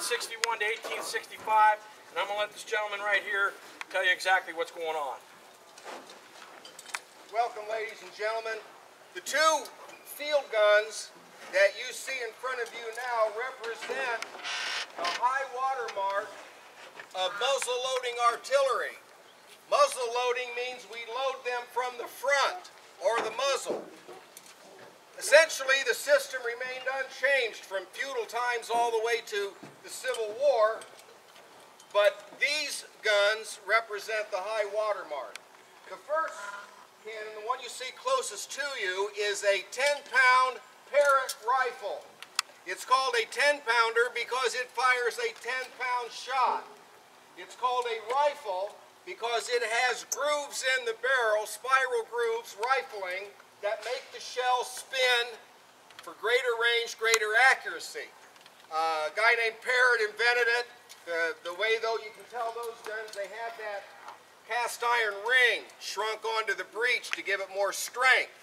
1861 to 1865, and I'm going to let this gentleman right here tell you exactly what's going on. Welcome, ladies and gentlemen. The two field guns that you see in front of you now represent a high water mark of muzzle loading artillery. Muzzle loading means we load them from the front or the muzzle. Essentially, the system remained unchanged from feudal times all the way to the Civil War, but these guns represent the high water mark. The first cannon, the one you see closest to you, is a 10-pound Parrott rifle. It's called a 10-pounder because it fires a 10-pound shot. It's called a rifle because it has grooves in the barrel, spiral grooves, rifling, that make the shell spin for greater range, greater accuracy. A guy named Parrott invented it. The way, though, you can tell those guns, they have that cast iron ring shrunk onto the breech to give it more strength.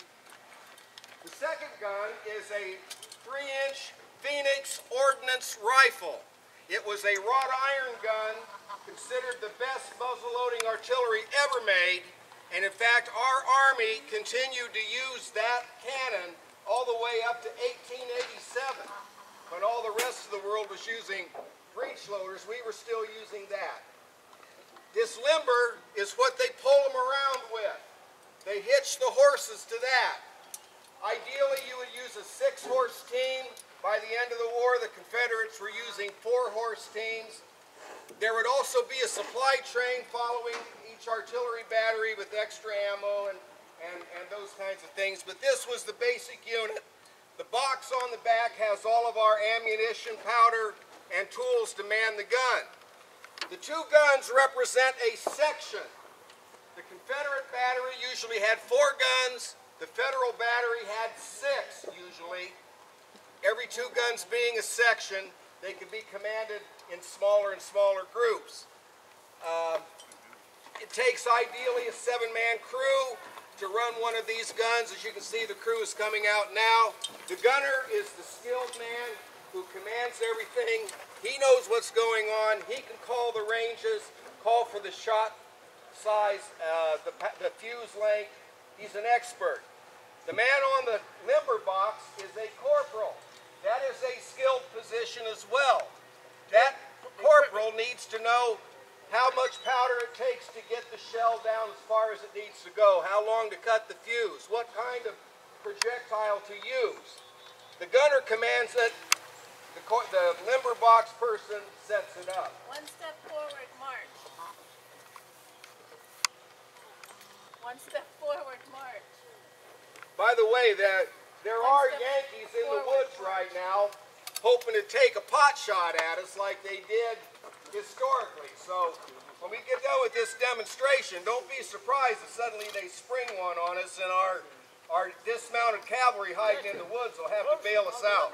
The second gun is a 3-inch Phoenix Ordnance rifle. It was a wrought iron gun, considered the best muzzle-loading artillery ever made, and in fact our Army continued to use that cannon all the way up to 1887. When all the rest of the world was using breech loaders, we were still using that. This limber is what they pull them around with. They hitch the horses to that. Ideally, you would use a 6-horse team. By the end of the war, the Confederates were using 4-horse teams. There would also be a supply train following each artillery battery with extra ammo and those kinds of things. But this was the basic unit. The box on the back has all of our ammunition, powder, and tools to man the gun. The two guns represent a section. The Confederate battery usually had 4 guns. The Federal battery had 6 usually. Every 2 guns being a section, they could be commanded in smaller and smaller groups. It takes ideally a 7-man crew to run one of these guns. As you can see, the crew is coming out now. The gunner is the skilled man who commands everything. He knows what's going on. He can call the ranges, call for the shot size, the fuse length. He's an expert. The man on the limber box is a corporal. That is a skilled position as well. That corporal needs to know how much powder it takes to get the shell down as far as it needs to go, how long to cut the fuse, what kind of projectile to use. The gunner commands it, the limber box person sets it up. 1 step forward, march. 1 step forward, march. By the way, there are Yankees in the woods right now hoping to take a pot shot at us like they did historically. So when we get done with this demonstration, don't be surprised if suddenly they spring one on us and our dismounted cavalry hiding in the woods will have to bail us out.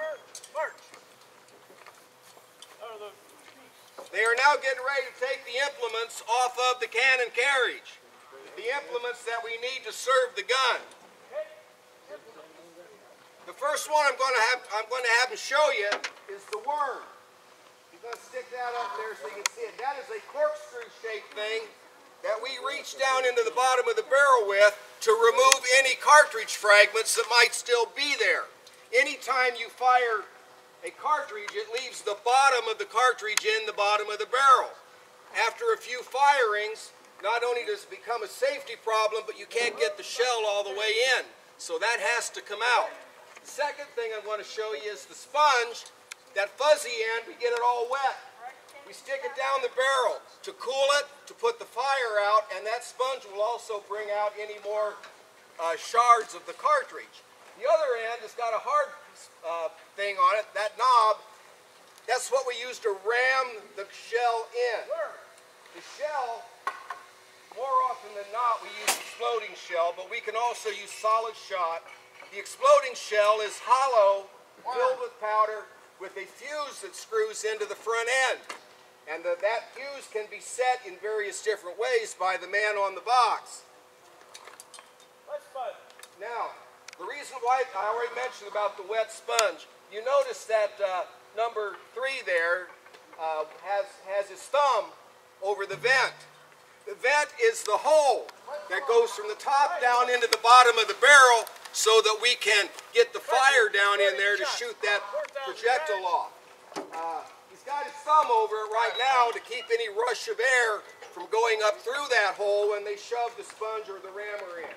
They are now getting ready to take the implements off of the cannon carriage. The implements that we need to serve the gun. The first one I'm going to have to show you is the worm. I'm going to stick that up there so you can see it. That is a corkscrew-shaped thing that we reach down into the bottom of the barrel with to remove any cartridge fragments that might still be there. Anytime you fire a cartridge, it leaves the bottom of the cartridge in the bottom of the barrel. After a few firings, not only does it become a safety problem, but you can't get the shell all the way in. So that has to come out. The second thing I want to show you is the sponge. That fuzzy end, we get it all wet. We stick it down the barrel to cool it, to put the fire out, and that sponge will also bring out any more shards of the cartridge. The other end has got a hard thing on it, that knob. That's what we use to ram the shell in. The shell, more often than not, we use exploding shell, but we can also use solid shot. The exploding shell is hollow, filled with powder, with a fuse that screws into the front end. And that fuse can be set in various different ways by the man on the box. Now, the reason why I already mentioned about the wet sponge, you notice that number 3 there, has his thumb over the vent. The vent is the hole that goes from the top down into the bottom of the barrel so that we can get the fire down in there to shoot that projectile off. He's got his thumb over it right now to keep any rush of air from going up through that hole when they shove the sponge or the rammer in.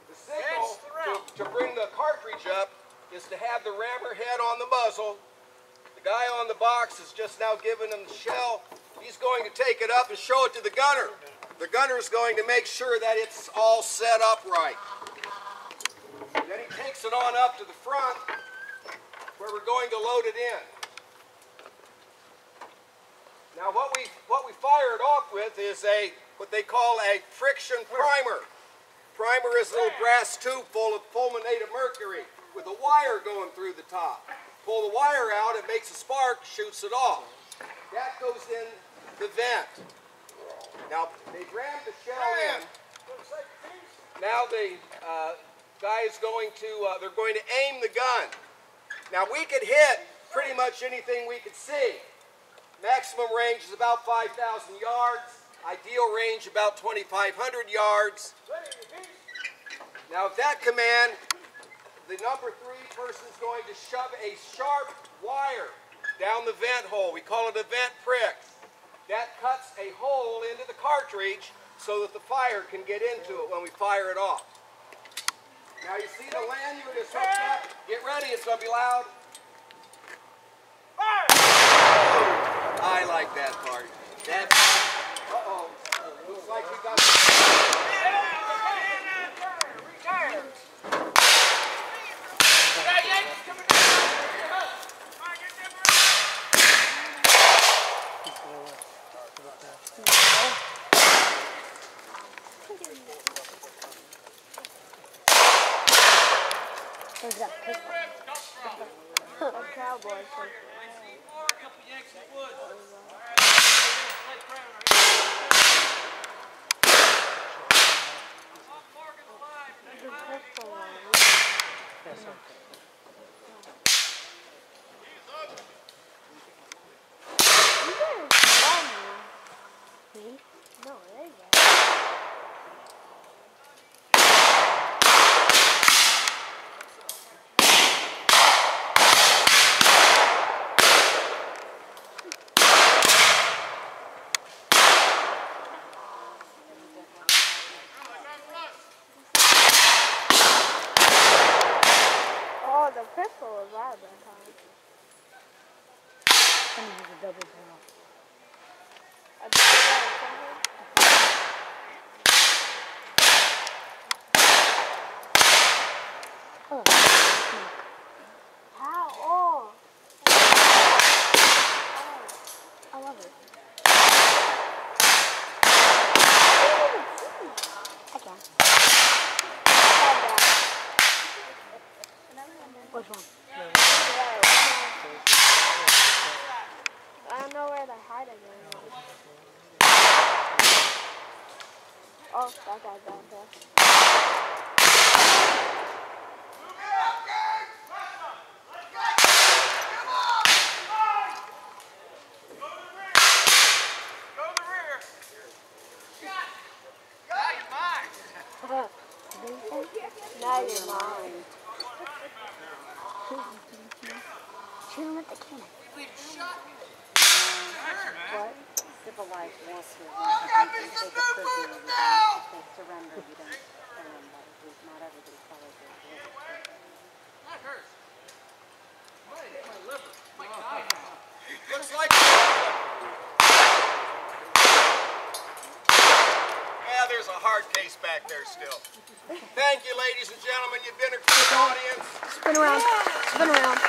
The signal to bring the cartridge up is to have the rammer head on the muzzle. The guy on the box is just now giving him the shell. He's going to take it up and show it to the gunner. The gunner is going to make sure that it's all set up right. Then he takes it on up to the front where we're going to load it in. Now what we fire it off with is what they call a friction primer. Primer is a little brass tube full of fulminated mercury with a wire going through the top. Pull the wire out, it makes a spark, shoots it off. That goes in the vent. Now they rammed the shell in. Now the guy is going to, they're going to aim the gun. Now we could hit pretty much anything we could see. Maximum range is about 5,000 yards. Ideal range about 2,500 yards. Now at that command, the number 3 person is going to shove a sharp wire down the vent hole. We call it a vent prick. That cuts a hole into the cartridge so that the fire can get into it when we fire it off. Now you see the lanyard is hooked up. Get ready, it's going to be loud. Fire! Oh, I like that part. That's, uh-oh. Looks like we got... Retire! Where's that pistol? A cowboy. No, there you go. Oh, the pistol was loud that time. I'm gonna use a double barrel. A double barrel, oh. How? Oh. I love it. Okay. Which one? I don't know where they're hiding anymore. Oh, that guy's down there. Now you're mine. Shoot him with the cannon. What? Civilized warfare. If you take a prisoner, if they surrender, you don't surrender. Not everybody follows their rules. That hurts. Might hit my liver. My God. Looks like... Yeah, there's a hard case back there still. Thank you, ladies and gentlemen. You've been a great audience. Spin around. Spin around.